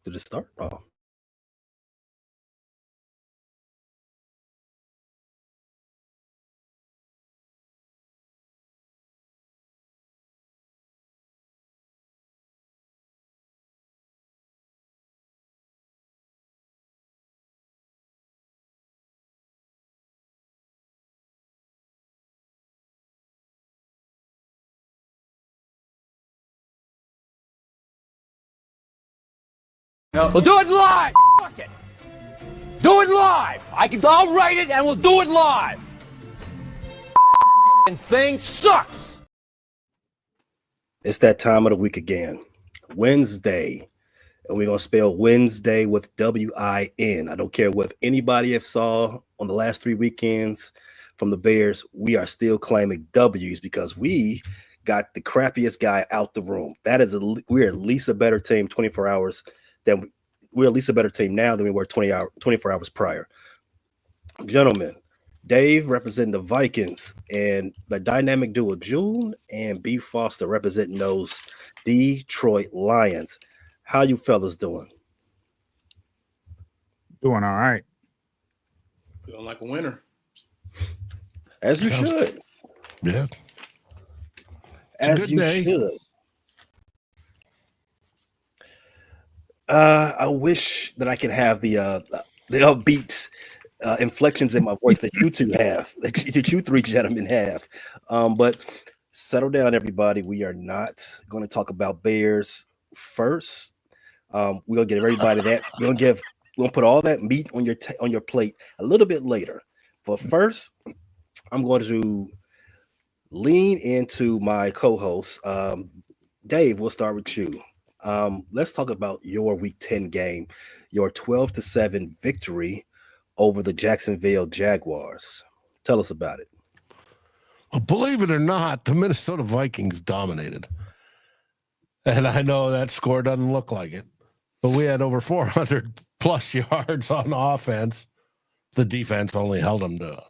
Did it start? Oh. We'll do it live. Fuck it. Do it live. I'll write it and we'll do it live. Thing sucks. It's that time of the week again. Wednesday. And we're going to spell Wednesday with W-I-N. I don't care what anybody has saw on the last 3 weekends from the Bears. We are still claiming W's because we got the crappiest guy out the room. We're at least a better team 24 hours than we're at least a better team now than we were 24 hours prior. Gentlemen, Dave representing the Vikings and the dynamic duo June and B. Foster representing those Detroit Lions. How you fellas doing? Doing all right. Feeling like a winner. As you should. Yeah. As you should. I wish that I could have the upbeat inflections in my voice that you two have, that you three gentlemen have. But settle down, everybody. We are not going to talk about Bears first. We're gonna get everybody that we're gonna put all that meat on your plate a little bit later. But first, I'm going to lean into my co-host. Dave, we'll start with you. Let's talk about your Week 10 game, your 12-7 victory over the Jacksonville Jaguars. Tell us about it. Well, believe it or not, the Minnesota Vikings dominated. And I know that score doesn't look like it, but we had over 400 plus yards on offense. The defense only held them to a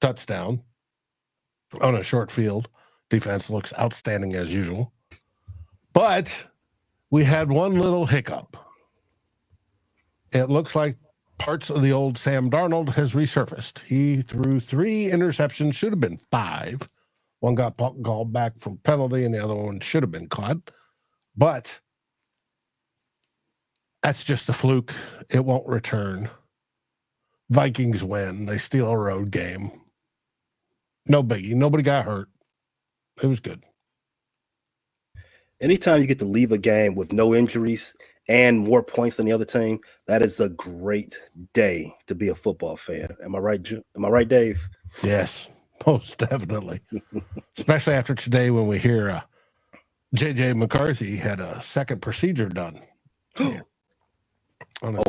touchdown on a short field. Defense looks outstanding as usual. But we had one little hiccup. It looks like parts of the old Sam Darnold has resurfaced. He threw 3 interceptions, should have been 5. One got called back from penalty, and the other one should have been caught. But that's just a fluke. It won't return. Vikings win. They steal a road game. No biggie. Nobody got hurt. It was good. Anytime you get to leave a game with no injuries and more points than the other team, that is a great day to be a football fan. Am I right? Am I right, Dave? Yes, most definitely. Especially after today when we hear J.J. McCarthy had a second procedure done. We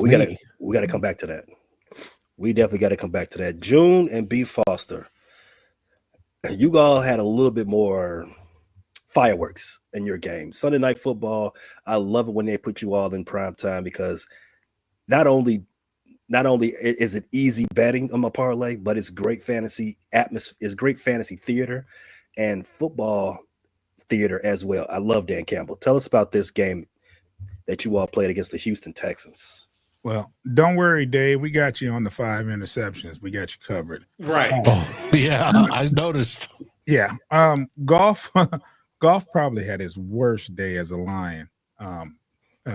gotta come back to that. We definitely got to come back to that. June and B. Foster, you all had a little bit more fireworks in your game. Sunday Night Football, I love it when they put you all in prime time because not only is it easy betting on my parlay, but it's great fantasy atmosphere, it's great fantasy theater and football theater as well. I love Dan Campbell. Tell us about this game that you all played against the Houston Texans. Well, don't worry, Dave. We got you on the 5 interceptions. We got you covered. Right. Oh, yeah, I noticed. Yeah. Golf probably had his worst day as a Lion.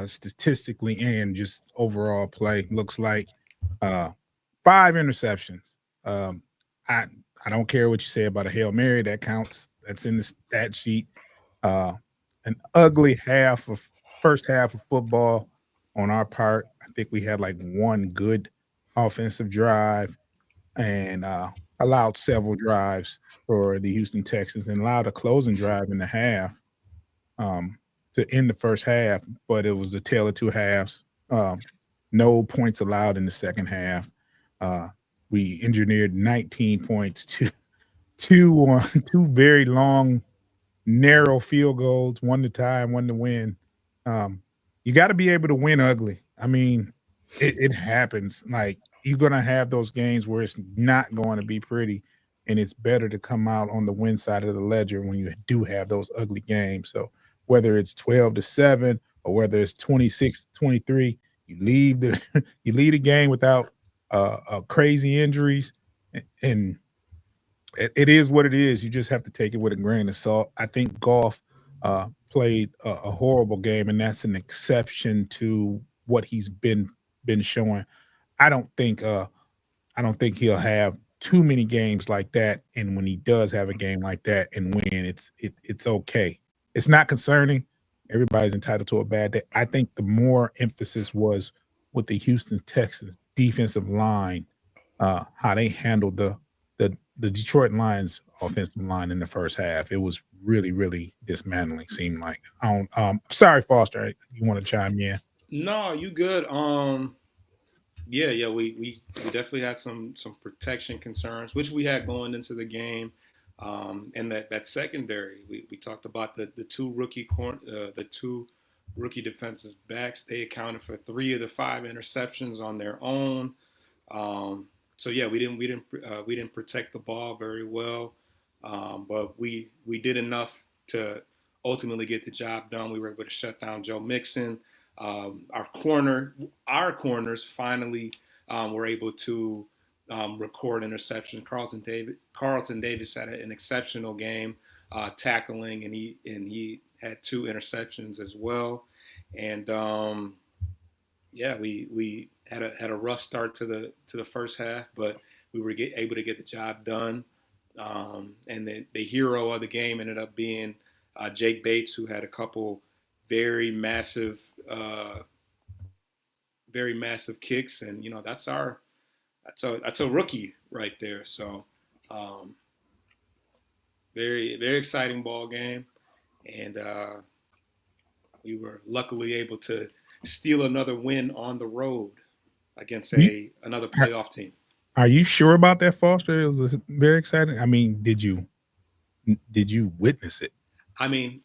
Statistically and just overall play looks like 5 interceptions. I don't care what you say about a Hail Mary, that counts. That's in the stat sheet. An ugly first half of football on our part. I think we had like one good offensive drive and allowed several drives for the Houston Texans and allowed a closing drive in the half to end the first half, but it was a tale of 2 halves. No points allowed in the second half. We engineered 19 points to two very long, narrow field goals, one to tie and one to win. You got to be able to win ugly. I mean, it happens. Like, you're going to have those games where it's not going to be pretty, and it's better to come out on the win side of the ledger when you do have those ugly games. So whether it's 12-7 or whether it's 26-23, you leave the you lead a game without crazy injuries, and it is what it is. You just have to take it with a grain of salt. I think Goff played a horrible game, and that's an exception to what he's been showing. I don't think he'll have too many games like that. And when he does have a game like that and win, it's okay. It's not concerning. Everybody's entitled to a bad day. I think the more emphasis was with the Houston Texans defensive line, how they handled the Detroit Lions offensive line in the first half. It was really, really dismantling, seemed like. Sorry, Foster, you want to chime in? No, you good. Yeah, we definitely had some protection concerns, which we had going into the game. And that secondary, we talked about the two rookie defensive backs. They accounted for 3 of the 5 interceptions on their own. So yeah, we didn't protect the ball very well, but we did enough to ultimately get the job done. We were able to shut down Joe Mixon. Our corners finally were able to record interception. Carlton Davis had an exceptional game tackling, and he had 2 interceptions as well. And yeah, we had a rough start to the first half, but we were able to get the job done. And the hero of the game ended up being Jake Bates, who had a couple very massive kicks, and that's a rookie right there. So very, very exciting ball game, and we were luckily able to steal another win on the road against another playoff team. Are you sure about that, Foster? It was very exciting. I mean, did you witness it? I mean,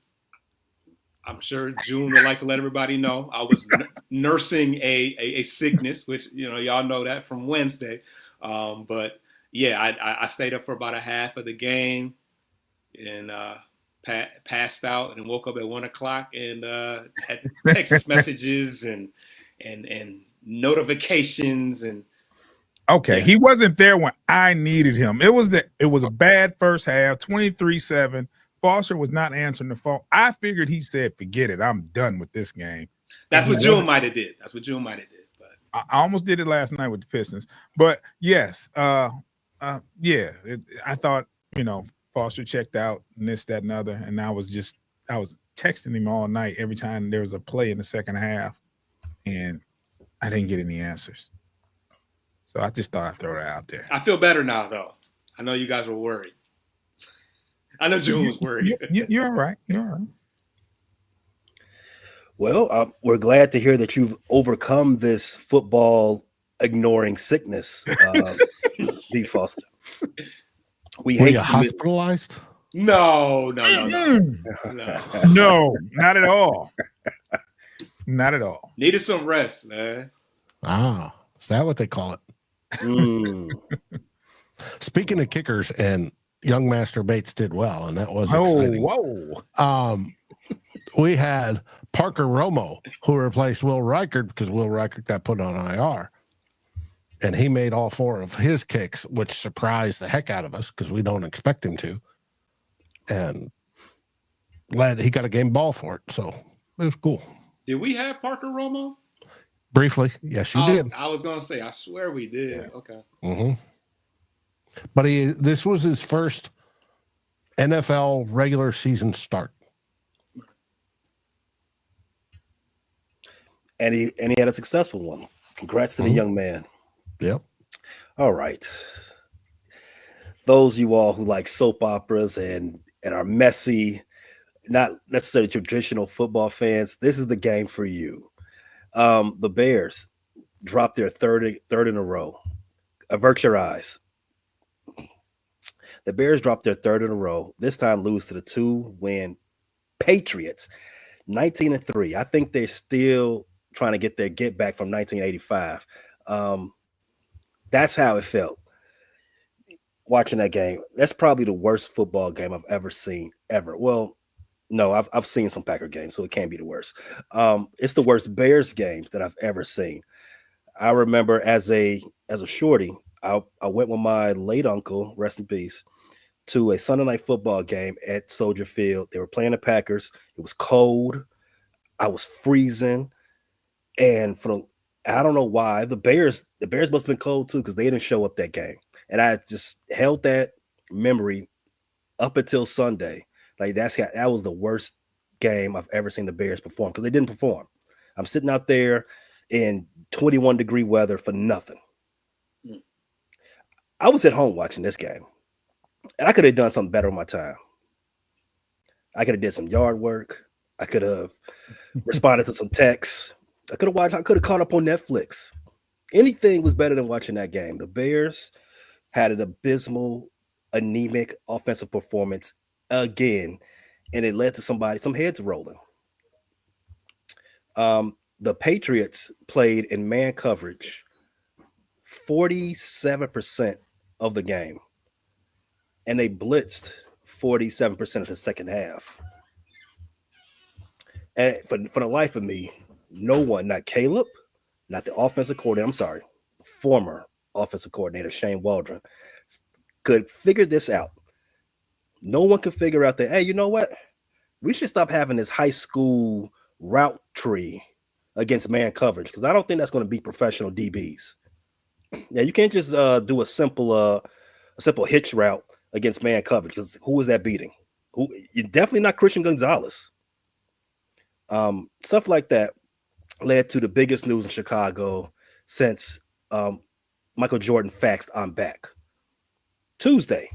I'm sure June would like to let everybody know I was nursing a sickness, which y'all know that from Wednesday. But yeah, I stayed up for about a half of the game and passed out and woke up at 1:00 and had text messages and notifications and. Okay, Yeah. He wasn't there when I needed him. It was a bad first half, 23-7. Foster was not answering the phone. I figured he said, "Forget it, I'm done with this game." That's what June might have did. But I almost did it last night with the Pistons. But yes, I thought Foster checked out, and this, that, and other, and I was texting him all night every time there was a play in the second half, and I didn't get any answers. So I just thought I'd throw that out there. I feel better now, though. I know you guys were worried. I know June was worried. You're all right. You're all right. Well, we're glad to hear that you've overcome this football ignoring sickness, B. Foster. Were you hospitalized? No, not at all. Not at all. Needed some rest, man. Ah, is that what they call it? Speaking of kickers, and young Master Bates did well, and that was exciting. Whoa. We had Parker Romo, who replaced Will Reichert because Will Reichert got put on IR. And he made all 4 of his kicks, which surprised the heck out of us because we don't expect him to. And he got a game ball for it, so it was cool. Did we have Parker Romo? Briefly, yes, you did. I was gonna say, I swear we did. Yeah. Okay. Mm-hmm. But this was his first NFL regular season start, and he had a successful one. Congrats to the young man. Yep. All right. Those of you all who like soap operas and are messy, not necessarily traditional football fans, this is the game for you. The Bears dropped their third in a row. Avert your eyes. The Bears dropped their 3rd in a row. This time lose to the 2-win Patriots, 19-3. I think they're still trying to get their get back from 1985. That's how it felt watching that game. That's probably the worst football game I've ever seen, ever. Well, No, I've seen some Packer games, so it can't be the worst. It's the worst Bears games that I've ever seen. I remember as a shorty, I went with my late uncle, rest in peace, to a Sunday night football game at Soldier Field. They were playing the Packers. It was cold. I was freezing, and I don't know why the Bears must have been cold too because they didn't show up that game, and I just held that memory up until Sunday. Like that was the worst game I've ever seen the Bears perform because they didn't perform. I'm sitting out there in 21-degree weather for nothing. I was at home watching this game, and I could have done something better with my time. I could have did some yard work. I could have responded to some texts. I could have caught up on Netflix. Anything was better than watching that game. The Bears had an abysmal, anemic offensive performance again, and it led to some heads rolling. The Patriots played in man coverage 47% of the game, and they blitzed 47% of the second half. And for the life of me, no one, not Caleb, not the offensive coordinator, I'm sorry, former offensive coordinator Shane Waldron, could figure this out. No one could figure out that, hey, you know what? We should stop having this high school route tree against man coverage because I don't think that's going to be professional DBs. Yeah, you can't just do a simple hitch route against man coverage because who is that beating? You're definitely not Christian Gonzalez. Stuff like that led to the biggest news in Chicago since Michael Jordan faxed "I'm back." Tuesday,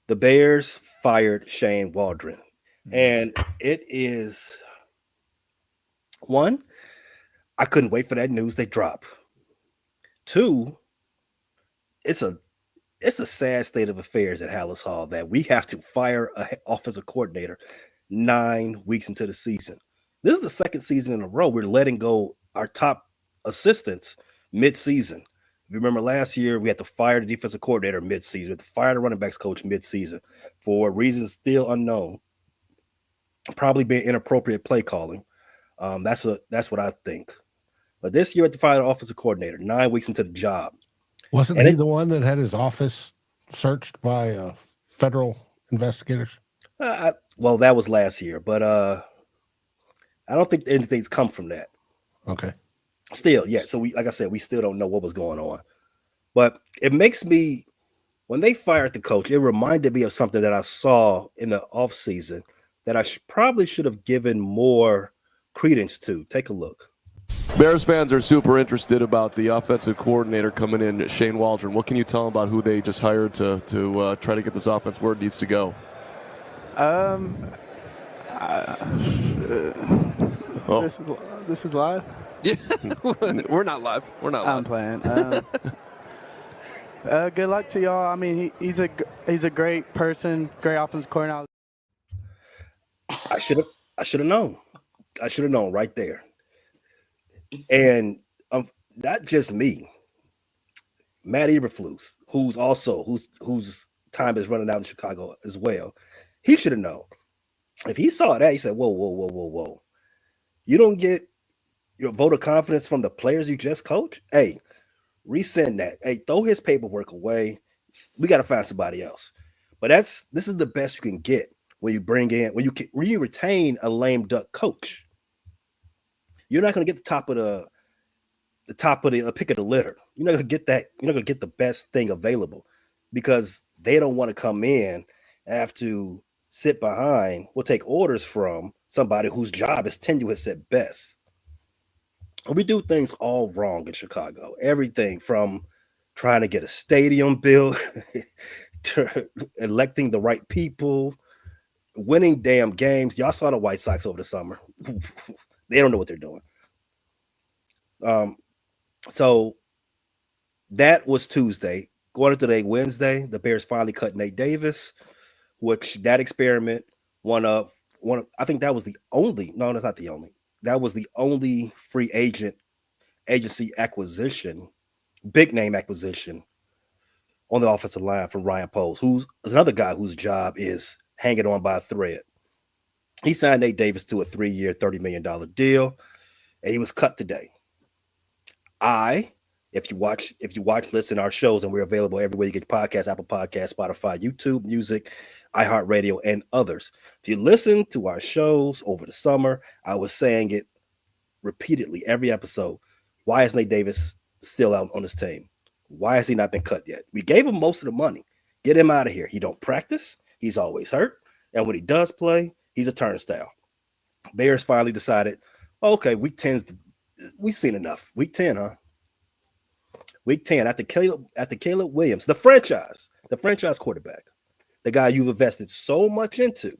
the Bears fired Shane Waldron, and it is one. I couldn't wait for that news they drop. Two, it's a sad state of affairs at Hallis Hall that we have to fire an offensive coordinator 9 weeks into the season. This is the second season in a row we're letting go our top assistants mid-season. If you remember last year, we had to fire the defensive coordinator mid-season. We had to fire the running backs coach mid-season for reasons still unknown. Probably being inappropriate play calling. That's what I think. But this year, we had to fire the offensive coordinator 9 weeks into the job. Wasn't he the one that had his office searched by federal investigators? Well, that was last year, but I don't think anything's come from that. Okay. Still, yeah. So like I said, we still don't know what was going on. But it makes me, when they fired the coach, it reminded me of something that I saw in the offseason that I probably should have given more credence to. Take a look. Bears fans are super interested about the offensive coordinator coming in, Shane Waldron. What can you tell them about who they just hired to try to get this offense where it needs to go? This is live? Yeah, we're not live. We're not live. I'm playing. Good luck to y'all. I mean, he's a great person, great offensive coordinator. I should have known. I should have known right there. And not just me, Matt Eberflus, whose time is running out in Chicago as well. He should have known. If he saw that, he said, whoa. You don't get your vote of confidence from the players you just coach? Hey, resend that. Hey, throw his paperwork away. We got to find somebody else. But this is the best you can get when you retain a lame duck coach. You're not going to get the top of the pick of the litter. You're not going to get that. You're not going to get the best thing available because they don't want to come in and have to sit behind. We'll take orders from somebody whose job is tenuous at best. We do things all wrong in Chicago. Everything from trying to get a stadium built to electing the right people, winning damn games. Y'all saw the White Sox over the summer. They don't know what they're doing. So that was Tuesday. Going into today, Wednesday, the Bears finally cut Nate Davis, which that experiment I think that was the only, no, that's not the only. That was the only free agency acquisition, big name acquisition on the offensive line from Ryan Poles, who's another guy whose job is hanging on by a thread. He signed Nate Davis to a 3-year, $30 million deal, and he was cut today. If you watch, listen to our shows, and we're available everywhere you get podcasts, Apple Podcasts, Spotify, YouTube, Music, iHeartRadio, and others. If you listen to our shows over the summer, I was saying it repeatedly every episode. Why is Nate Davis still out on this team? Why has he not been cut yet? We gave him most of the money. Get him out of here. He don't practice. He's always hurt. And when he does play, he's a turnstile. Bears finally decided, okay, week 10's we've seen enough. Week 10, huh? Week 10 after Caleb Williams, the franchise quarterback, the guy you've invested so much into,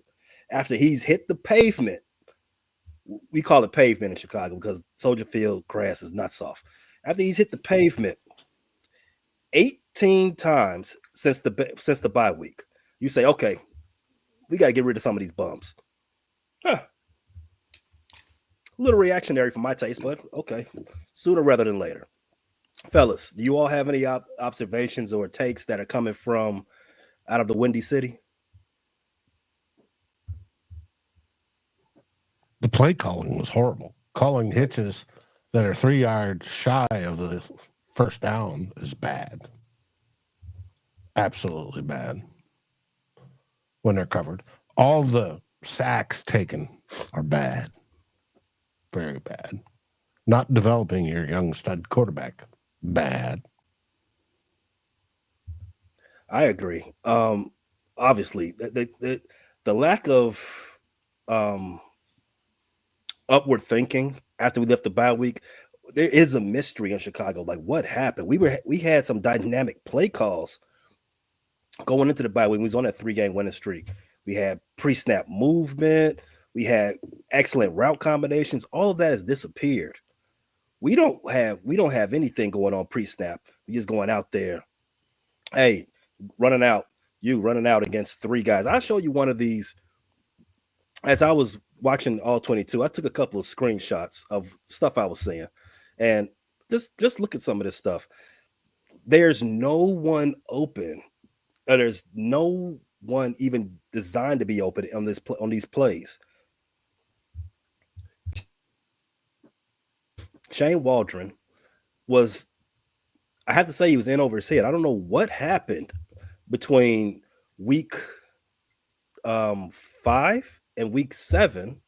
after he's hit the pavement. We call it pavement in Chicago because Soldier Field grass is not soft. After he's hit the pavement 18 times since the bye week, you say, okay, we got to get rid of some of these bums. Huh. A little reactionary for my taste, but okay, sooner rather than later. Fellas, do you all have any observations or takes that are coming from out of the Windy City? The play calling was horrible. Calling hitches that are 3 yards shy of the first down is bad. Absolutely bad when they're covered. All the sacks taken are bad. Very bad. Not developing your young stud quarterback. Bad. I agree. Obviously, the lack of upward thinking after we left the bye week, there is a mystery in Chicago. Like, what happened? We had some dynamic play calls going into the bye week. We was on that 3-game winning streak. We had pre-snap movement. We had excellent route combinations. All of that has disappeared. We don't have anything going on pre-snap. We're just going out there. Hey, running out against 3 guys. I'll show you one of these. As I was watching all 22, I took a couple of screenshots of stuff I was seeing. And just look at some of this stuff. There's no one open. There's no one even designed to be open on these plays. Shane Waldron I have to say, he was in over his head. I don't know what happened between week 5 and week 7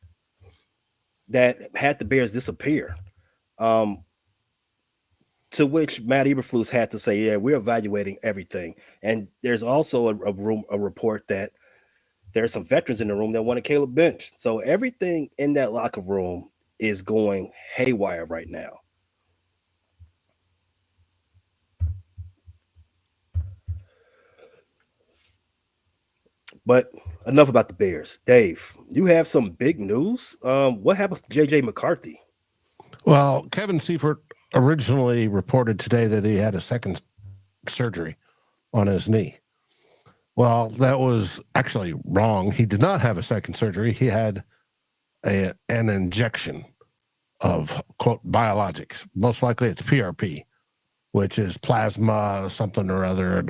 that had the Bears disappear. To which Matt Eberflus had to say, yeah, we're evaluating everything. And there's also a report that there are some veterans in the room that want a Caleb bench. So everything in that locker room is going haywire right now. But enough about the Bears. Dave, you have some big news. What happens to J.J. McCarthy? Well, Kevin Seifert originally reported today that he had a second surgery on his knee. Well, that was actually wrong. He did not have a second surgery. He had an injection of, quote, biologics. Most likely it's PRP, which is plasma something or other.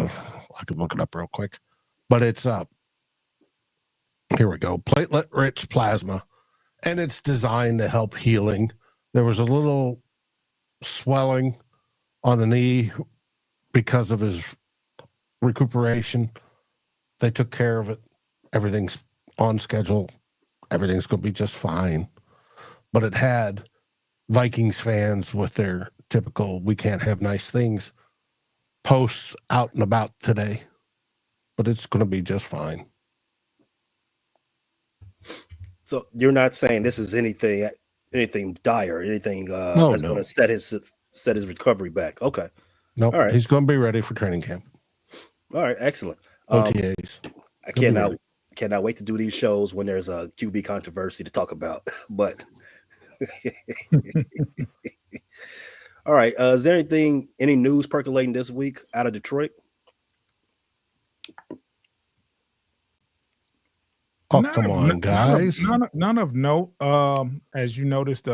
I could look it up real quick. But it's here we go, platelet-rich plasma, and it's designed to help healing. There was a little swelling on the knee because of his recuperation. They took care of it. Everything's on schedule. Everything's going to be just fine. But it had Vikings fans with their typical "we can't have nice things" posts out and about today. But it's going to be just fine. So you're not saying this is anything dire, anything that's going to set his recovery back? Okay. Nope. All right. He's going to be ready for training camp. All right. Excellent. OTAs. I cannot wait to do these shows when there's a QB controversy to talk about. But all right. Is there any news percolating this week out of Detroit? Oh, come on, guys. None of note. As you noticed,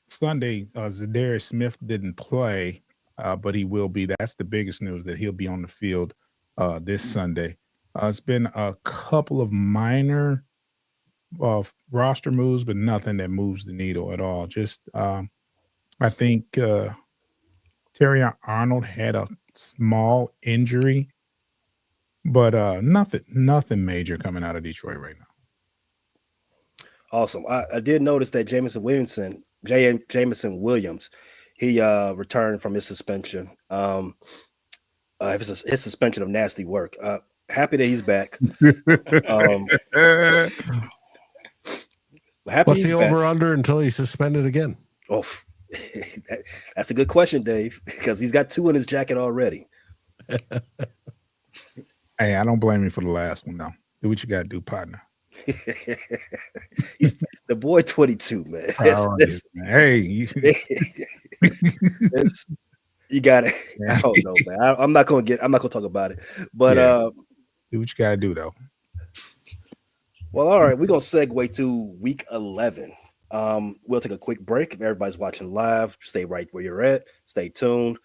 Sunday, Zadarius Smith didn't play, but he will be. That's the biggest news, that he'll be on the field this Sunday. It's been a couple of minor roster moves, but nothing that moves the needle at all. Just I think Terry Arnold had a small injury, but nothing major coming out of Detroit right now. Awesome. I did notice that Jameson Williams, he returned from his suspension. His suspension of nasty work. Happy that he's back. Happy What's he's the back. over under until he's suspended again? Oh, that's a good question, Dave, because he's got 2 in his jacket already. Hey, I don't blame you for the last one, though. Do what you got to do, partner. He's the boy 22, man. Hey, you got it. I don't know, man. I'm not gonna talk about it. But do what you gotta do, though. Well, all right, we're gonna segue to week 11. We'll take a quick break. If everybody's watching live, stay right where you're at. Stay tuned.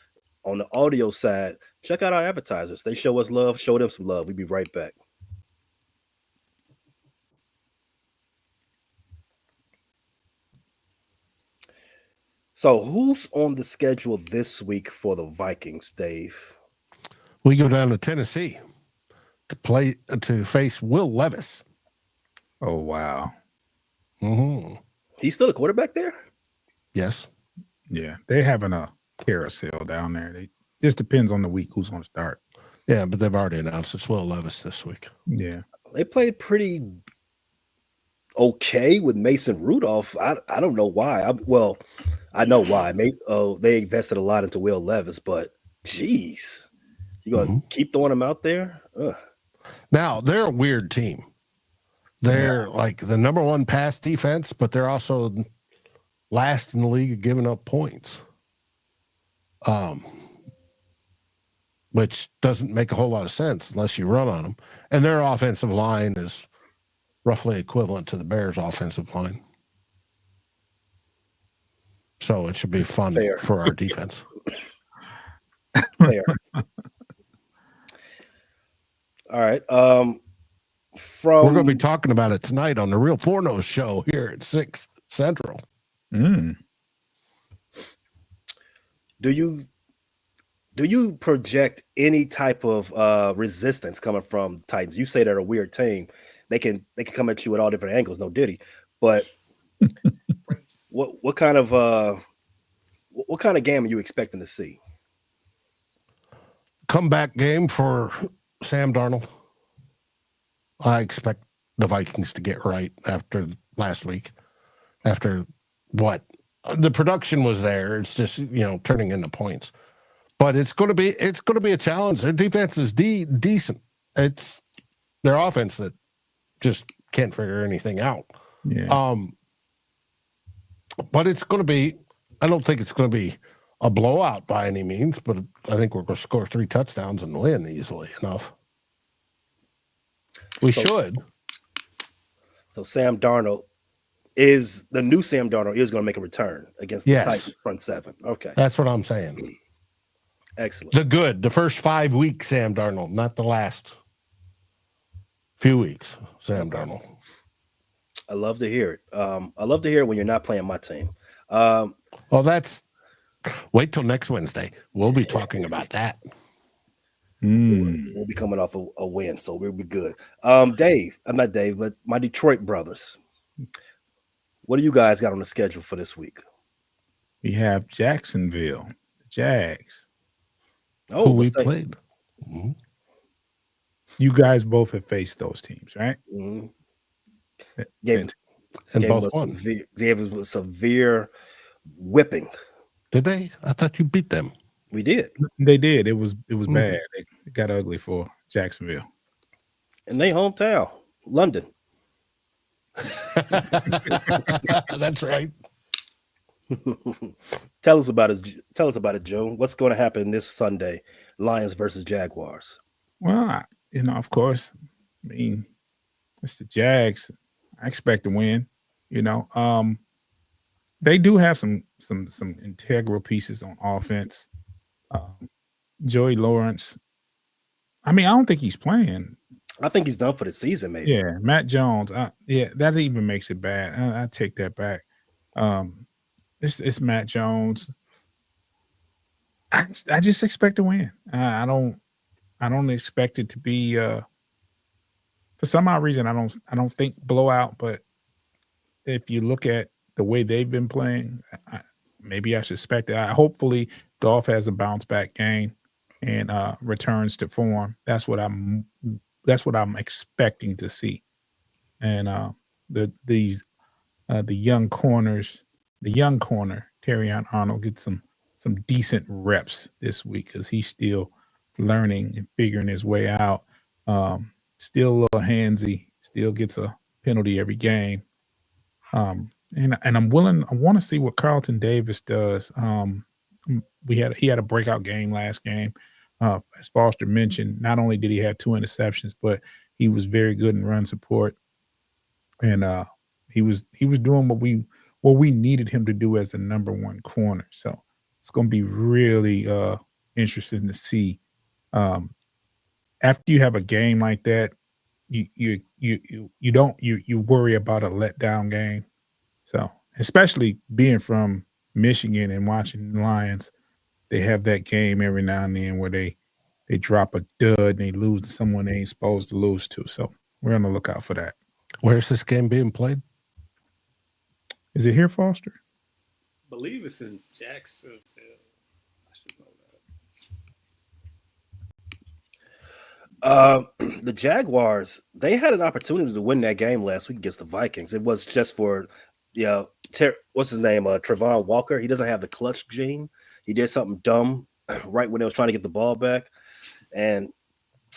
On the audio side, check out our advertisers. They show us love, show them some love. We'll be right back. So who's on the schedule this week for the Vikings, Dave? We go down to Tennessee to face Will Levis. Oh, wow. Mm-hmm. He's still a quarterback there? Yes. Yeah, they're having a carousel down there. It just depends on the week who's going to start. Yeah, but they've already announced it's Will Levis this week. Yeah. They played pretty okay with Mason Rudolph. I don't know why. I know why. They invested a lot into Will Levis, but geez, you gonna keep throwing him out there? Ugh. Now they're a weird team. They're like the number 1 pass defense, but they're also last in the league of giving up points. Which doesn't make a whole lot of sense unless you run on them. And their offensive line is roughly equivalent to the Bears' offensive line. So it should be fun for our defense. Fair. All right. We're going to be talking about it tonight on the Real Fornos show here at 6 Central. Mm. Do you project any type of resistance coming from Titans? You say they're a weird team. They can come at you at all different angles, no diddy. But what kind of game are you expecting to see? Comeback game for Sam Darnold. I expect the Vikings to get right after last week. After what the production was there, it's just turning into points. But it's going to be a challenge. Their defense is decent. It's their offense that just can't figure anything out. Yeah. But it's going to be. I don't think it's going to be a blowout by any means. But I think we're going to score 3 touchdowns and win easily enough. We should. So Sam Darnold is the new Sam Darnold is going to make a return against the Titans front 7. Okay, that's what I'm saying. Excellent. The first 5 weeks, Sam Darnold, not the last few weeks, Sam Darnold. I love to hear it. I love to hear it when you're not playing my team. Wait till next Wednesday. We'll be talking about that. We'll be coming off a win, so we'll be good. Dave, I'm not Dave, but my Detroit brothers. What do you guys got on the schedule for this week? We have Jacksonville, the Jags. Oh, who we played. Mm-hmm. You guys both have faced those teams, right? Mm-hmm. And both won. Gave us a severe whipping. Did they? I thought you beat them. We did. They did. It was bad. It got ugly for Jacksonville. And they hometown, London. That's right. Tell us about it, Joe. What's going to happen this Sunday? Lions versus Jaguars. Well, of course. I mean, it's the Jags. I expect to win. They do have some integral pieces on offense. Joey Lawrence. I mean, I don't think he's playing. I think he's done for the season, maybe. Yeah, Matt Jones. Yeah, that even makes it bad. I take that back. It's Matt Jones. I just expect to win. I don't expect it to be for some odd reason. I don't think blowout. But if you look at the way they've been playing, maybe I should expect it. Hopefully, Golf has a bounce back game and returns to form. That's what I'm expecting to see. And the young corners, the young corner Terrion Arnold gets some decent reps this week because he's still learning and figuring his way out. Still a little handsy. Still gets a penalty every game. And I'm willing. I want to see what Carlton Davis does. He had a breakout game last game. As Foster mentioned, not only did he have 2 interceptions, but he was very good in run support, and he was doing what we needed him to do as a number 1 corner. So it's going to be really interesting to see. After you have a game like that, you worry about a letdown game. So especially being from Michigan and watching the Lions, they have that game every now and then where they drop a dud and they lose to someone they ain't supposed to lose to. So we're on the lookout for that. Where's this game being played? Is it here, Foster? I believe it's in Jacksonville. I should know that. The Jaguars, they had an opportunity to win that game last week against the Vikings. It was just for, what's his name? Trevon Walker. He doesn't have the clutch gene. He did something dumb right when they was trying to get the ball back. And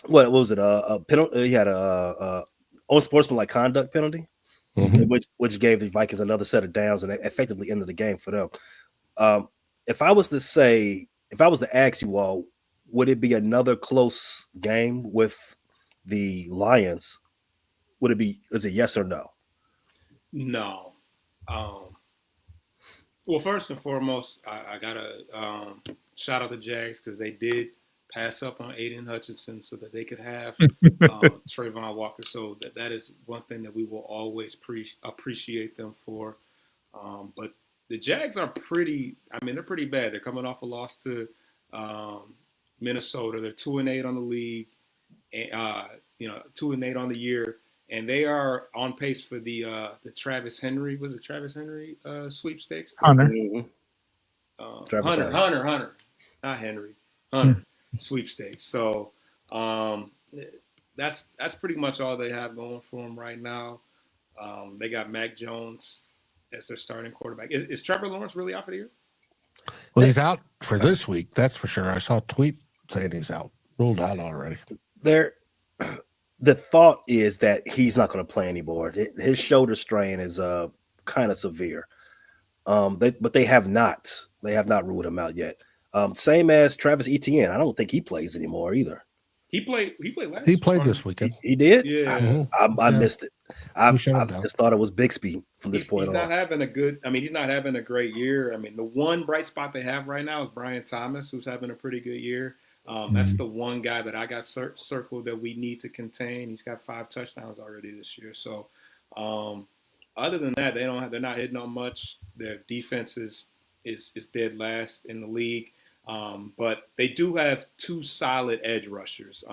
what was it? A penalty. He had a unsportsmanlike conduct penalty, which gave the Vikings another set of downs and effectively ended the game for them. If I was to ask you all, would it be another close game with the Lions? Is it yes or no? No. Well, first and foremost, I gotta shout out the Jags because they did pass up on Aiden Hutchinson so that they could have Trayvon Walker. So that is one thing that we will always appreciate them for. But the Jags are they're pretty bad. They're coming off a loss to Minnesota. They're 2-8 on the league, 2-8 on the year, and they are on pace for the Travis Henry. Was it Travis Henry sweepstakes? Hunter. Hunter, not Henry. Hunter sweepstakes. So that's pretty much all they have going for them right now. They got Mac Jones as their starting quarterback. Is Trevor Lawrence really out for the year? Well, he's out for this week, that's for sure. I saw a tweet saying he's out, ruled out already. The thought is that he's not going to play anymore. His shoulder strain is kind of severe. But they have not ruled him out yet. Same as Travis Etienne. I don't think he plays anymore either. He played last. He played this weekend. He did. Yeah, I missed it. I just thought it was Bixby from this point on. He's not having a great year. I mean, the one bright spot they have right now is Brian Thomas, who's having a pretty good year. That's the one guy that I got circled that we need to contain. He's got 5 touchdowns already this year. So, other than that, they're not hitting on much. Their defense is dead last in the league. But they do have 2 solid edge rushers,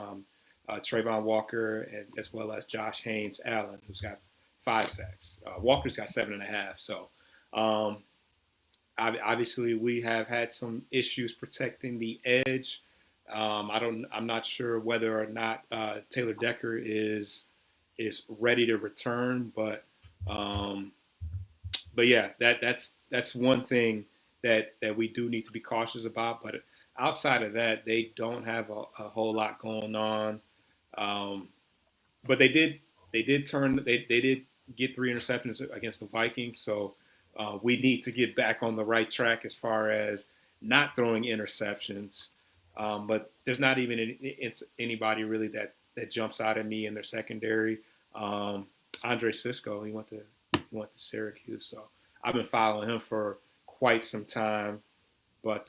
Trayvon Walker and as well as Josh Haynes Allen, who's got 5 sacks. Walker's got 7.5. So obviously we have had some issues protecting the edge. I'm not sure whether or not Taylor Decker is ready to return, but yeah, that's one thing that we do need to be cautious about. But outside of that, they don't have a whole lot going on. But they did get 3 interceptions against the Vikings. So we need to get back on the right track as far as not throwing interceptions. But there's not even anybody really that jumps out at me in their secondary. Andre Sisco, he went to Syracuse, so I've been following him for quite some time. But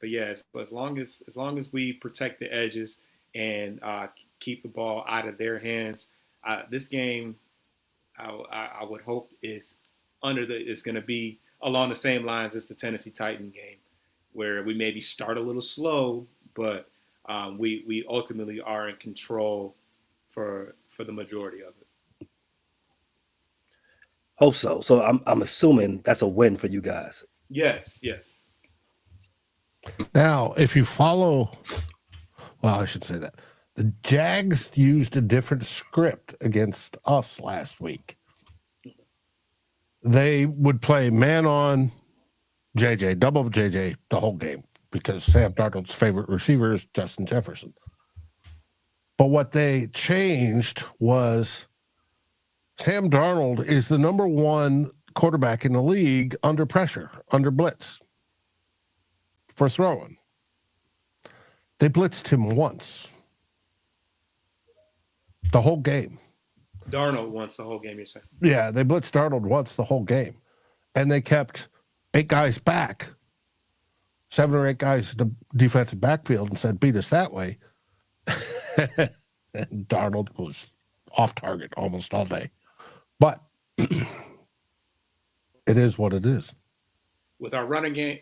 yeah, as long as we protect the edges and keep the ball out of their hands. This game, I would hope is going to be along the same lines as the Tennessee Titan game, where we maybe start a little slow, but we ultimately are in control for the majority of it. Hope so. So I'm assuming that's a win for you guys. Yes. Now, if you follow, well, I should say that the Jags used a different script against us last week. They would play man on JJ, double JJ the whole game because Sam Darnold's favorite receiver is Justin Jefferson. But what they changed was Sam Darnold is the number one quarterback in the league under pressure, under blitz for throwing. They blitzed him once. The whole game. Darnold once the whole game, you're saying? Yeah, they blitzed Darnold once the whole game. And they kept 8 guys back, 7 or 8 guys in the defensive backfield and said, beat us that way. And Darnold was off target almost all day. But it is what it is. With our run game,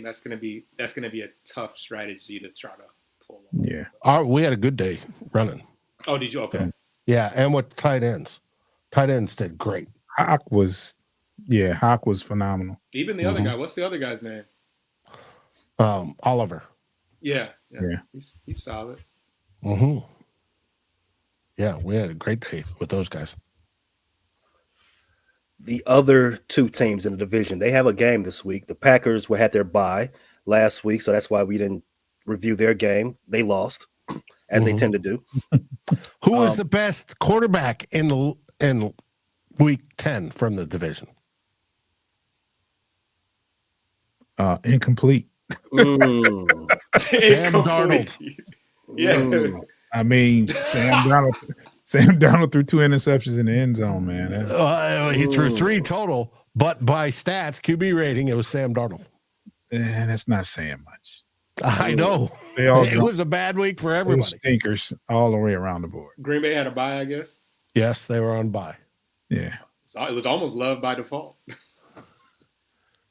that's gonna be a tough strategy to try to pull off. Yeah. We had a good day running. Oh, did you? Okay. Yeah, and with tight ends. Tight ends did great. Hawk was phenomenal. Even the other guy, what's the other guy's name? Oliver. Yeah. He's solid. Mm-hmm. Yeah, we had a great day with those guys. The other 2 teams in the division, they have a game this week. The Packers had their bye last week, so that's why we didn't review their game. They lost, as they tend to do. Who is the best quarterback in week 10 from the division? Incomplete. Sam Darnold. Yeah. I mean, Sam Darnold threw 2 interceptions in the end zone, man. He threw 3 total, but by stats, QB rating, it was Sam Darnold. That's not saying much. I know. It was a bad week for everybody. Stinkers all the way around the board. Green Bay had a bye, I guess. Yes, they were on bye. Yeah. So it was almost love by default.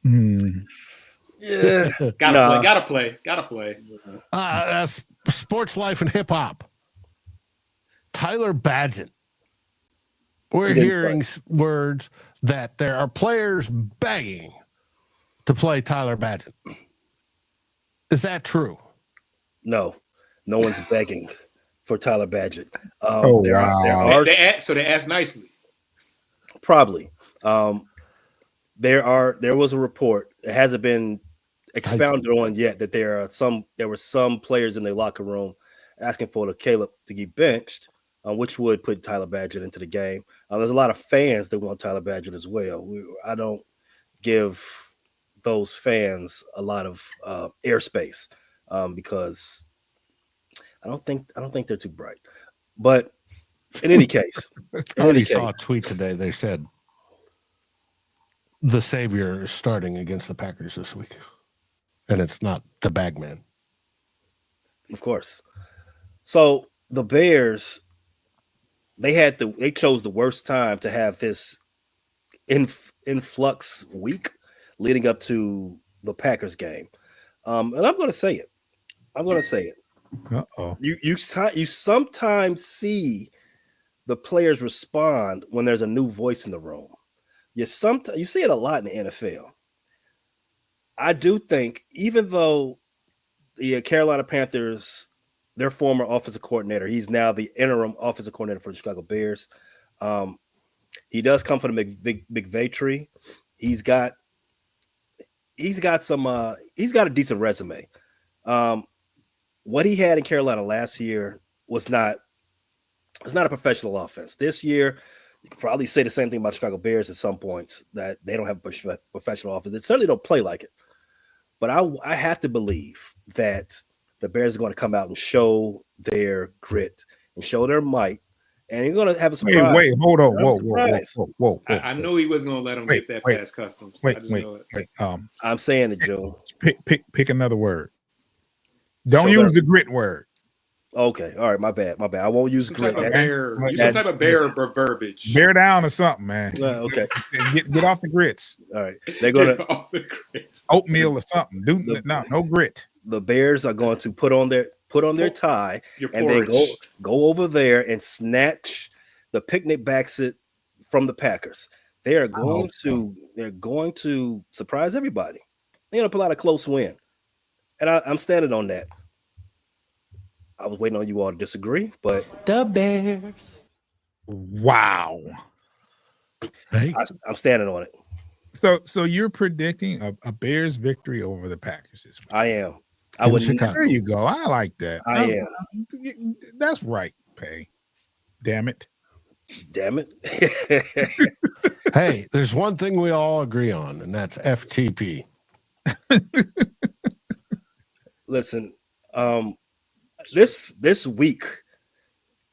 Yeah. Gotta play. Sports life and hip hop. Tyler Badgett. We're hearing words that there are players begging to play Tyler Badgett. Is that true? No one's begging for Tyler Badgett. Wow. They asked nicely. Probably. There was a report. It hasn't been expounded on yet that there were some players in the locker room asking for the Caleb to get benched, which would put Tyler Badgett into the game. There's a lot of fans that want Tyler Badgett as well. I don't give those fans a lot of airspace because I don't think they're too bright. But in any case, I already saw a tweet today. They said the savior is starting against the Packers this week, and it's not the bagman. Of course. So the Bears, they chose the worst time to have this influx week leading up to the Packers game. And I'm going to say it. Uh-oh. You sometimes see the players respond when there's a new voice in the room. You see it a lot in the NFL. I do think, even though the Carolina Panthers, their former offensive coordinator, he's now the interim offensive coordinator for the Chicago Bears. He does come from the McVay tree. He's got a decent resume. What he had in Carolina last year was not a professional offense. This year, you could probably say the same thing about Chicago Bears at some points, that they don't have a professional offense. They certainly don't play like it. But I have to believe that the Bears are going to come out and show their grit and show their might, and you're going to have a surprise. Wait, hold on. Whoa. I knew he wasn't going to let them get that past customs. Wait. I'm saying it, Joe. Pick another word. Don't use the grit word. Okay, all right, my bad. I won't use Some grit. type of That's, bear. Use some that's type of bear verbiage. Bear down or something, man. okay. Get off the grits. All right, they're gonna Get off the grits. Oatmeal or something. No grit. the Bears are going to put on their tie Your and then porridge. go over there and snatch the picnic basket from the Packers. They're going to surprise everybody. They're gonna pull out a close win, and I'm standing on that. I was waiting on you all to disagree, but The Bears. Wow. Hey, I'm standing on it. So you're predicting a Bears victory over the Packers this week. I am. I in would. Chicago. There you go. I like that. I am. That's right, Pay. Damn it. Damn it. Hey, there's one thing we all agree on, and that's FTP. Listen, this week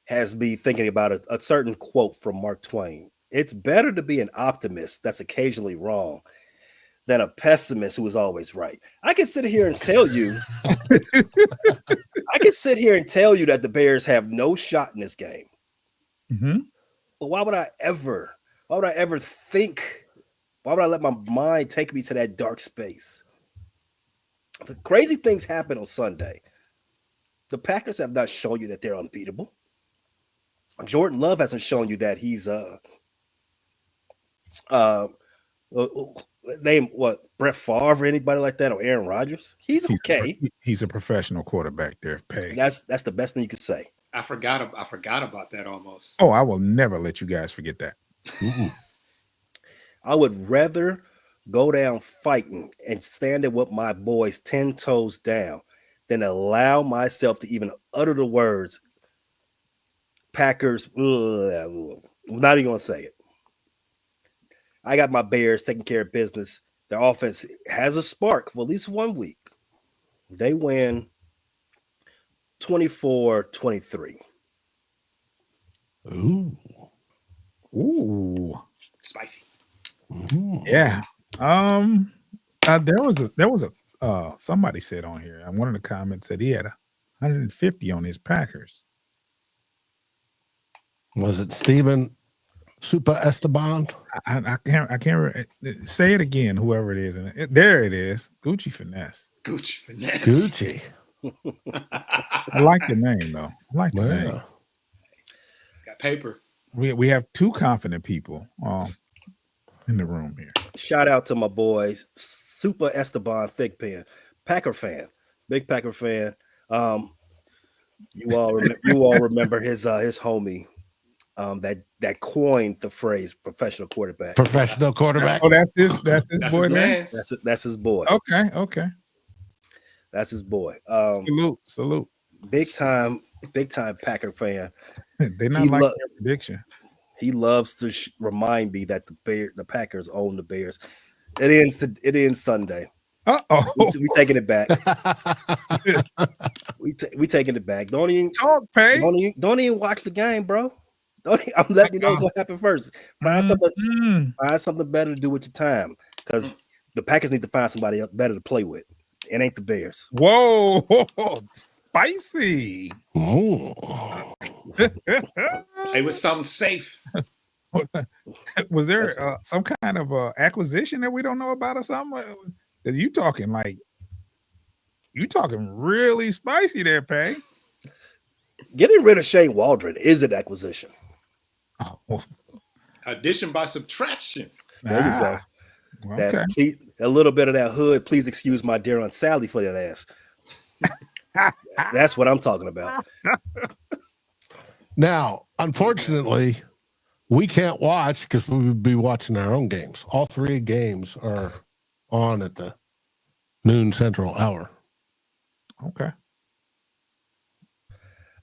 has me thinking about a certain quote from Mark Twain. It's better to be an optimist that's occasionally wrong than a pessimist who is always right. I can sit here and tell you, that the Bears have no shot in this game. Mm-hmm. But why would I ever think? Why would I let my mind take me to that dark space? The crazy things happen on Sunday. The Packers have not shown you that they're unbeatable. Jordan Love hasn't shown you that he's name what, Brett Favre or anybody like that, or Aaron Rodgers. He's okay. He's a professional quarterback there, Pay. That's the best thing you could say. I forgot about that almost. Oh, I will never let you guys forget that. I would rather go down fighting and standing with my boys 10 toes down than allow myself to even utter the words Packers. I'm not even gonna say it. I got my Bears taking care of business. Their offense has a spark for at least 1 week. They win 24-23. Ooh. Spicy. Yeah. There was a somebody said on here, and one of the comments said he had 150 on his Packers. Was it Steven Super Esteban? I can't say it again, whoever it is. And there it is. Gucci Finesse. Gucci finesse. Gucci. I like the name though. I like the name. Yeah. Got paper. We have two confident people in the room here. Shout out to my boys, Super Esteban Thigpen, Packer fan, big Packer fan. You all remember his homie that coined the phrase professional quarterback. Professional quarterback. Oh, that's his That's boy his there. man. That's his boy. Okay. That's his boy. Salute. Big time Packer fan. They not He like lo- their prediction. He loves to remind me that the Packers own the Bears. It ends Sunday. Uh-oh. We taking it back. we taking it back. Don't even watch the game, bro. I'm letting you know what's gonna happen first. Find something better to do with your time, because the Packers need to find somebody else better to play with. It ain't the Bears. Whoa, spicy. It was something safe. Was there some kind of acquisition that we don't know about or something? You talking really spicy there, Pay. Getting rid of Shane Waldron is an acquisition. Oh, Addition by subtraction. There you go. Okay. A little bit of that hood. Please excuse my dear Aunt Sally for that ass. That's what I'm talking about. Now, unfortunately, we can't watch because we would be watching our own games. All 3 games are on at the noon Central hour. Okay.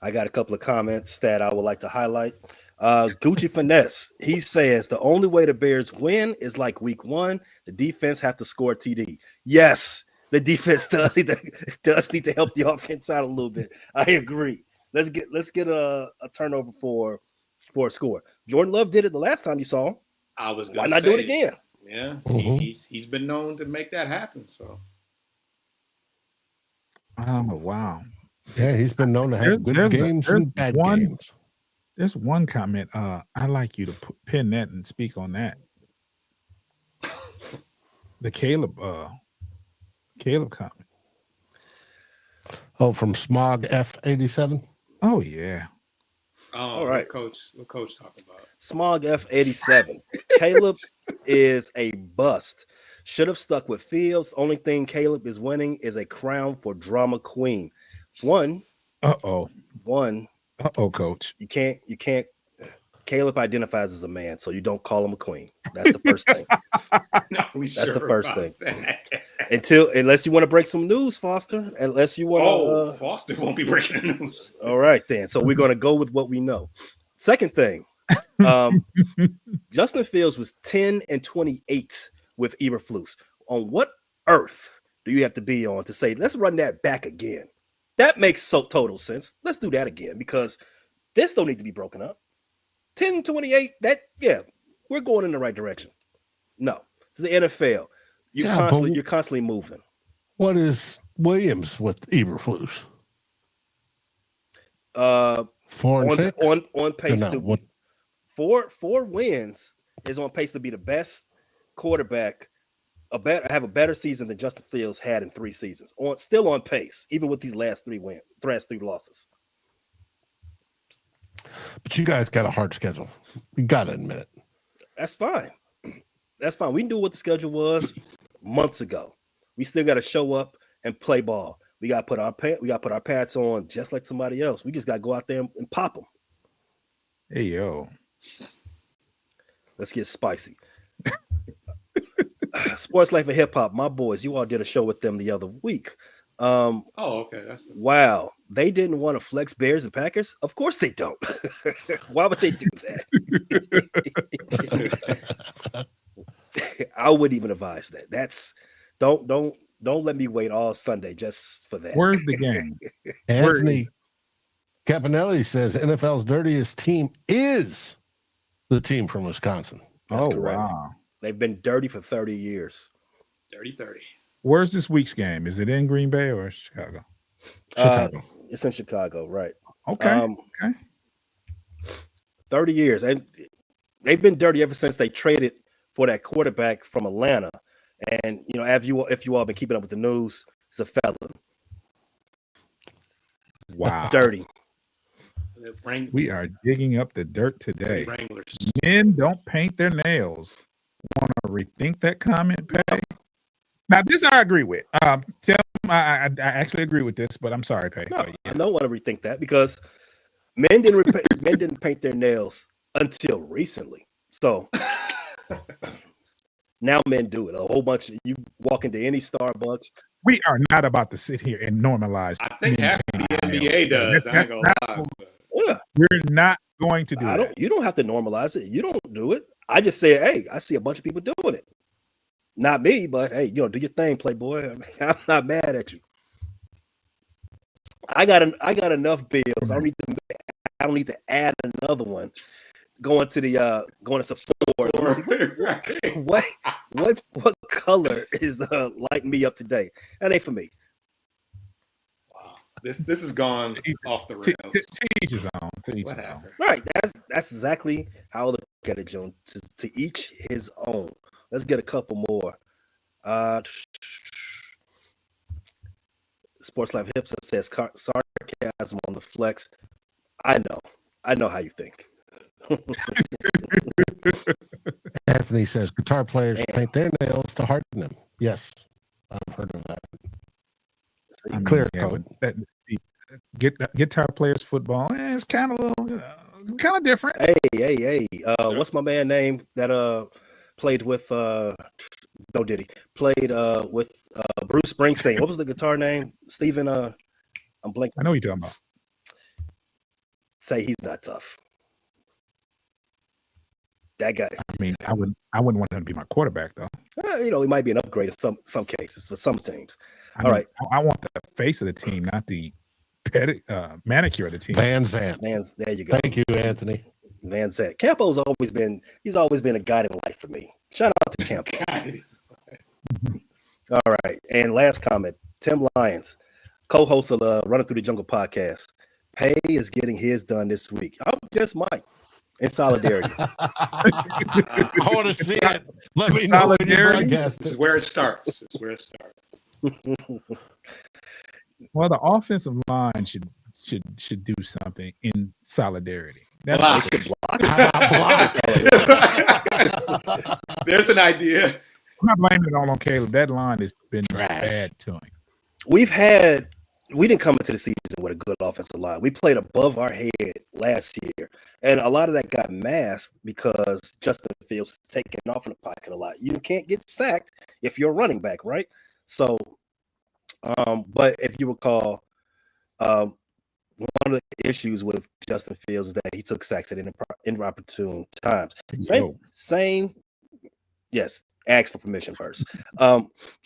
I got a couple of comments that I would like to highlight. Gucci Finesse, he says the only way the Bears win is like week 1. The defense have to score TD. Yes, the defense does need to help the offense out a little bit. I agree. Let's get a turnover for a score. Jordan Love did it the last time you saw him. Why not do it again? Yeah, Mhm. he's been known to make that happen. So, Oh wow. Yeah, he's been known to have good games and bad games. There's one comment. I'd like you to pin that and speak on that. The Caleb comment. Oh, from Smog F87. Oh yeah. Oh, all right. What coach talking about? Smog F87. Caleb is a bust. Should have stuck with Fields. Only thing Caleb is winning is a crown for drama queen. One, coach. You can't. Caleb identifies as a man, so you don't call him a queen. That's the first thing. That's the first thing. Unless you want to break some news, Foster. Unless you want to. Foster won't be breaking the news. All right, then. So we're going to go with what we know. Second thing, Justin Fields was 10-28 with Eberflus. On what earth do you have to be on to say, let's run that back again? That makes total sense. Let's do that again because this don't need to be broken up. 10-28, we're going in the right direction. No, it's the NFL. You're constantly moving. What is Williams with Eberflus? 4-6 on pace no, to what? Four wins is on pace to be the best quarterback. Have a better season than Justin Fields had in 3 seasons. Still on pace, even with these last 3 losses. But you guys got a hard schedule. You got to admit it. That's fine. That's fine. We knew what the schedule was months ago. We still got to show up and play ball. We got to put our pads on just like somebody else. We just got to go out there and pop them. Hey yo, let's get spicy. Sports Life and Hip Hop, my boys. You all did a show with them the other week. Okay. Wow. They didn't want to flex Bears and Packers? Of course they don't. Why would they do that? I wouldn't even advise that. Don't let me wait all Sunday just for that. Where's the game? Anthony Caponelli says NFL's dirtiest team is the team from Wisconsin. That's correct. Wow. They've been dirty for 30 years. Dirty 30. Where's this week's game? Is it in Green Bay or Chicago? Chicago. It's in Chicago, right? Okay. 30 years. And they've been dirty ever since they traded for that quarterback from Atlanta. And, if you all been keeping up with the news, it's a felon. Wow. Dirty. We are digging up the dirt today. Wranglers. Men don't paint their nails. Want to rethink that comment, Pay? Now, this I agree with. Tim, I actually agree with this, but I'm sorry, Pay. No, I don't want to rethink that because men didn't paint their nails until recently. So now men do it. A whole bunch of you walk into any Starbucks. We are not about to sit here and normalize. I think half the NBA does. I ain't gonna lie. Yeah. We're not going to do that. You don't have to normalize it. You don't do it. I just say, hey, I see a bunch of people doing it. Not me, but hey, do your thing, Playboy. I'm not mad at you. I got enough bills. I don't need to add another one. Going to Sephora. What color is lighting me up today? That ain't for me. Wow. This has gone off the rails. To each his own. Right. That's exactly how I look at it, Joan. To each his own. Let's get a couple more. Sports Life Hips says sarcasm on the flex. I know how you think. Anthony says guitar players paint their nails to harden them. Yes, I've heard of that. Clear code. Guitar players football. It's kind of different. Hey. What's my man name that played with No Diddy? Played with Bruce Springsteen. What was the guitar name? Steven I'm blanking. I know what you're talking about. Say he's not tough. That guy. I mean, I wouldn't want him to be my quarterback though. He might be an upgrade in some cases for some teams. All right. I want the face of the team, not the manicure of the team. Van Zandt. There you go. Thank you, Anthony. Van Zandt. Campo's always been a guiding light for me. Shout out to Campo. All right. And last comment, Tim Lyons. co-host of the Running Through the Jungle podcast. Pay is getting his done this week. I'm just Mike in solidarity. I want to see it. Let me know when you Solidarity? broadcast This is it. where it starts. It's where it starts. Well, the offensive line should do something in solidarity. That's Block. There's an idea. I'm not blaming it all on Caleb. That line has been Trash. bad to him. We didn't come into the season with a good offensive line. We played above our head last year, and a lot of that got masked because Justin Fields was taking off in the pocket a lot. You can't get sacked if you're a running back, right? So, but if you recall, one of the issues with Justin Fields is that he took sacks at inopportune times. Yes, ask for permission first.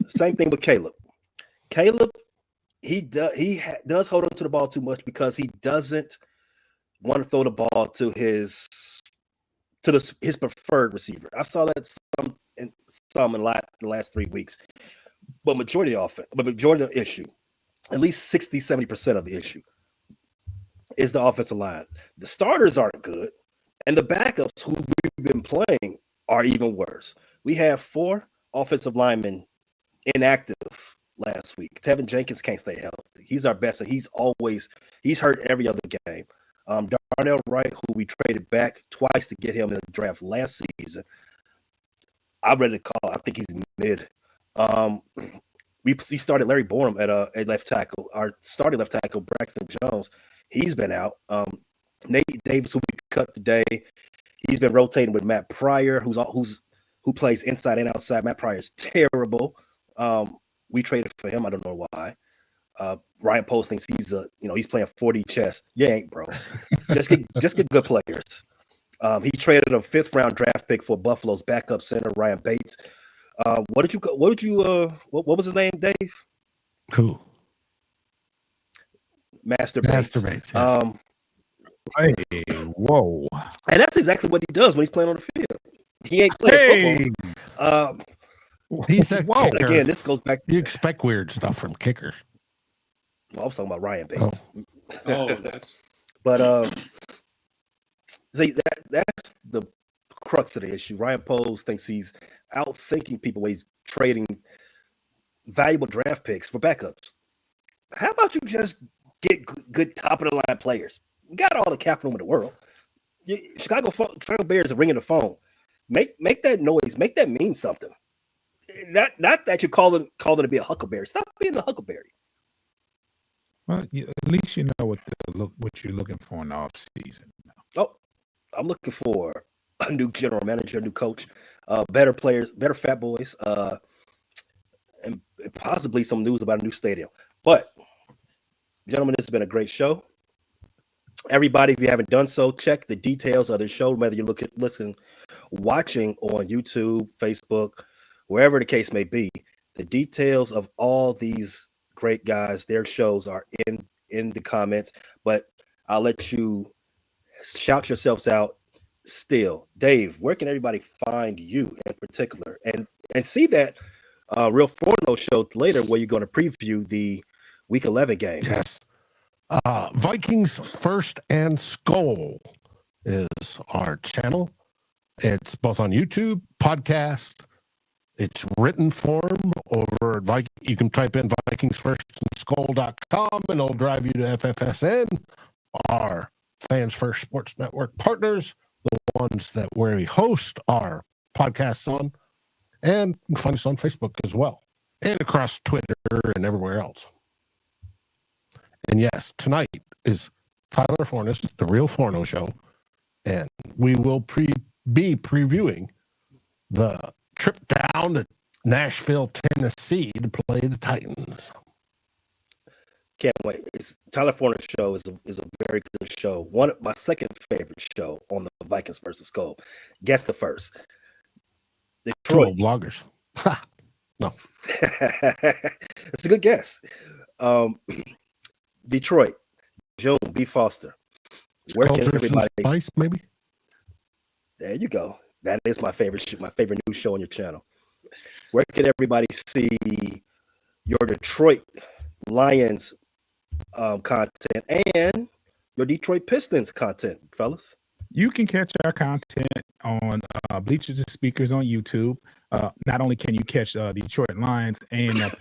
Same thing with Caleb. Caleb, he does hold on to the ball too much because he doesn't want to throw the ball to his preferred receiver. I saw that some in the last 3 weeks. But majority of the issue, at least 60-70% of the issue, is the offensive line. The starters aren't good, and the backups who we've been playing are even worse. We have 4 offensive linemen inactive last week. Tevin Jenkins can't stay healthy. He's our best, and he's hurt every other game. Darnell Wright, who we traded back twice to get him in the draft last season, I'm ready to call. I think he's mid. We started Larry Borum at left tackle. Our starting left tackle, Braxton Jones, he's been out. Nate Davis, who we cut today, he's been rotating with Matt Pryor, who plays inside and outside. Matt Pryor is terrible. We traded for him. I don't know why. Ryan Post thinks he's playing 40 chess. You ain't, bro. Just get good players. He traded a 5th round draft pick for Buffalo's backup center, Ryan Bates. What was his name, Dave? Who? Master Bates. Yes. Hey, whoa. And that's exactly what he does when he's playing on the field. He ain't playing football. He's a kicker. Again, this goes back. You expect weird stuff from kickers. Well, I was talking about Ryan Bates. That's. But see, that's the crux of the issue. Ryan Poles thinks he's outthinking people when he's trading valuable draft picks for backups. How about you just get good top of the line players? You got all the capital in the world. Chicago Bears are ringing the phone. Make that noise. Make that mean something. Not that you're calling to be a huckleberry. Stop being a huckleberry. Well, at least you know what you're looking for in the off season. Oh, I'm looking for a new general manager, a new coach, better players, better fat boys, and possibly some news about a new stadium. But, gentlemen, this has been a great show. Everybody, if you haven't done so, check the details of the show, whether you're watching on YouTube, Facebook, wherever the case may be. The details of all these great guys, their shows are in the comments, but I'll let you shout yourselves out still. Dave, where can everybody find you in particular and see that Real Forno show later where you're going to preview the Week 11 game? Yes. Vikings First and Skull is our channel. It's both on YouTube, podcast. It's written form over you can type in vikingsfirstskull.com and it'll drive you to FFSN, our Fans First Sports Network partners, the ones that we host our podcasts on, and you can find us on Facebook as well, and across Twitter and everywhere else. And yes, tonight is Tyler Fornes, the Real Forno Show, and we will be previewing the trip down to Nashville, Tennessee to play the Titans. Can't wait. Tyler Forner's show is a very good show. My second favorite show on the Vikings versus Skull. Guess the first. Detroit bloggers. No. It's a good guess. Detroit, June, B. Foster. Where can everybody? Spice, maybe. There you go. That is my favorite new show on your channel. Where can everybody see your Detroit Lions content and your Detroit Pistons content, fellas. You can catch our content on Bleachers and Speakers on YouTube. Not only can you catch Detroit Lions and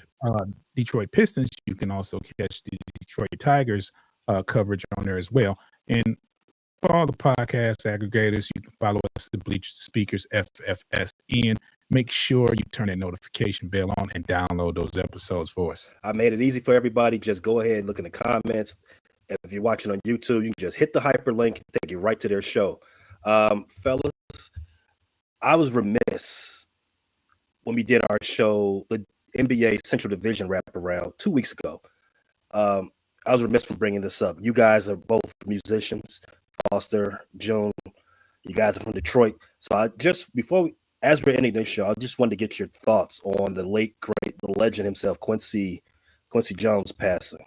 Detroit Pistons, you can also catch the Detroit Tigers coverage on there as well. And for all the podcast aggregators, you can follow us at Bleachers and Speakers FFSN. Make sure you turn that notification bell on and download those episodes for us. I made it easy for everybody. Just go ahead, look in the comments. If you're watching on YouTube, you can just hit the hyperlink and take you right to their show. Fellas, I was remiss when we did our show, the NBA Central Division wraparound 2 weeks ago. I was remiss for bringing this up. You guys are both musicians, Foster, June. You guys are from Detroit. So I just, as we're ending this show, I just wanted to get your thoughts on the late, great, the legend himself, Quincy Jones passing.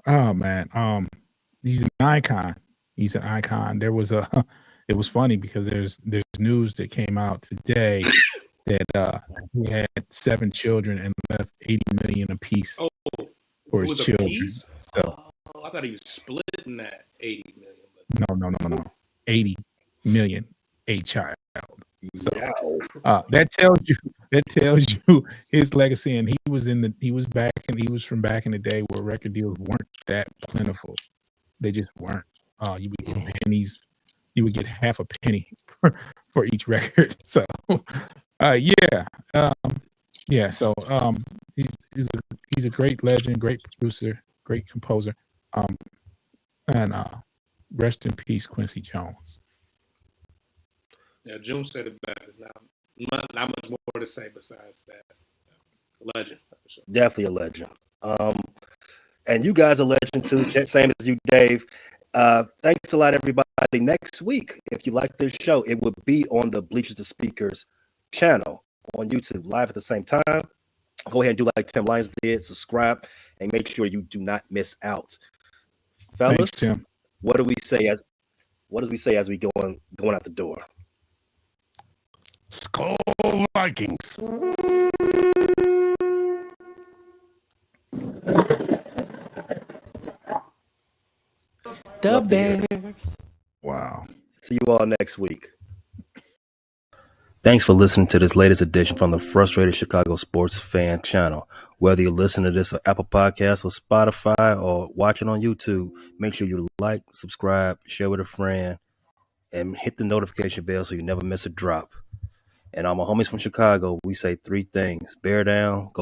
Oh man, he's an icon. He's an icon. It was funny because there's news that came out today that he had 7 children and left $80 million apiece for his children. So I thought he was splitting that 80 million. No. 80 million a child. So, Yeah. that tells you his legacy, and he was from back in the day where record deals weren't that plentiful. They just weren't. You would get pennies. You would get half a penny for each record. So, So, he's a great legend, great producer, great composer. And rest in peace, Quincy Jones. Yeah, June said it best. It's not much more to say besides that. Legend. Sure. Definitely a legend. And you guys are legend too, same as you, Dave. Thanks a lot, everybody. Next week, if you like this show, it will be on the Bleachers and Speakers channel on YouTube, live at the same time. Go ahead and do like Tim Lyons did, subscribe, and make sure you do not miss out. Fellas, Thanks, Tim. what do we say as we going out the door? Skull Vikings. The Bears. Wow. See you all next week. Thanks for listening to this latest edition from the Frustrated Chicago Sports Fan channel. Whether you listen to this on Apple Podcasts or Spotify or watching on YouTube, make sure you like, subscribe, share with a friend, and hit the notification bell so you never miss a drop. And all my homies from Chicago, we say 3 things: bear down, go